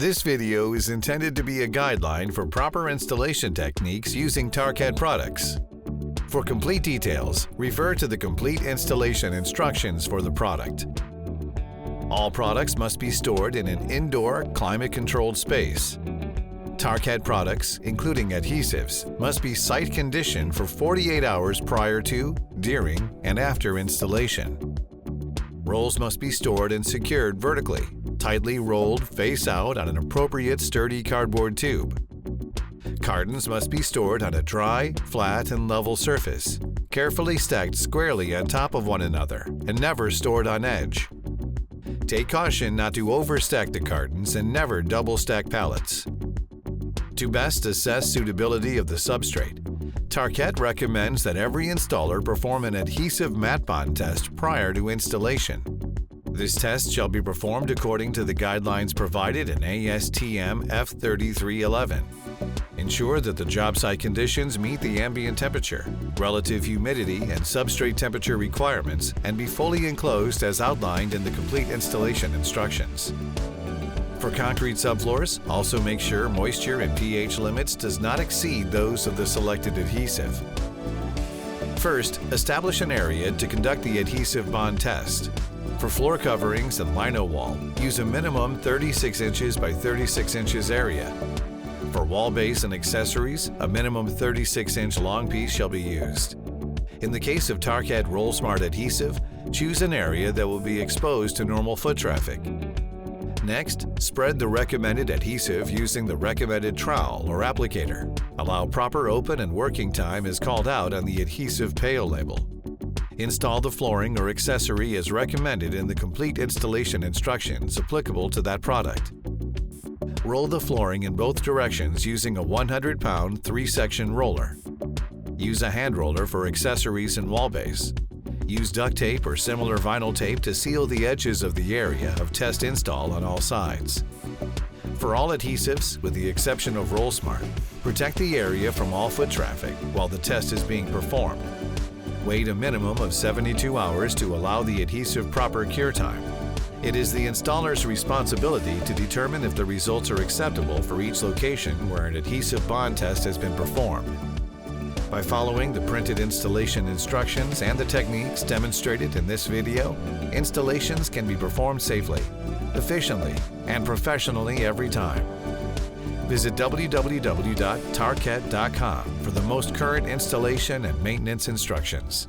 This video is intended to be a guideline for proper installation techniques using Tarkett products. For complete details, refer to the complete installation instructions for the product. All products must be stored in an indoor, climate-controlled space. Tarkett products, including adhesives, must be site-conditioned for 48 hours prior to, during, and after installation. Rolls must be stored and secured vertically, tightly rolled face out on an appropriate sturdy cardboard tube. Cartons must be stored on a dry, flat, and level surface, carefully stacked squarely on top of one another, and never stored on edge. Take caution not to overstack the cartons and never double-stack pallets. To best assess suitability of the substrate, Tarkett recommends that every installer perform an adhesive mat bond test prior to installation. This test shall be performed according to the guidelines provided in ASTM F3311. Ensure that the job site conditions meet the ambient temperature, relative humidity, and substrate temperature requirements, and be fully enclosed as outlined in the complete installation instructions. For concrete subfloors, also make sure moisture and pH limits does not exceed those of the selected adhesive. First, establish an area to conduct the adhesive bond test. For floor coverings and lino wall, use a minimum 36 inches by 36 inches area. For wall base and accessories, a minimum 36-inch long piece shall be used. In the case of Tarkett Roll Smart adhesive, choose an area that will be exposed to normal foot traffic. Next, spread the recommended adhesive using the recommended trowel or applicator. Allow proper open and working time as called out on the adhesive pail label. Install the flooring or accessory as recommended in the complete installation instructions applicable to that product. Roll the flooring in both directions using a 100-pound 3-section roller. Use a hand roller for accessories and wall base. Use duct tape or similar vinyl tape to seal the edges of the area of test install on all sides. For all adhesives, with the exception of Roll Smart, protect the area from all foot traffic while the test is being performed. Wait a minimum of 72 hours to allow the adhesive proper cure time. It is the installer's responsibility to determine if the results are acceptable for each location where an adhesive bond test has been performed. By following the printed installation instructions and the techniques demonstrated in this video, installations can be performed safely, efficiently, and professionally every time. Visit www.tarkett.com for the most current installation and maintenance instructions.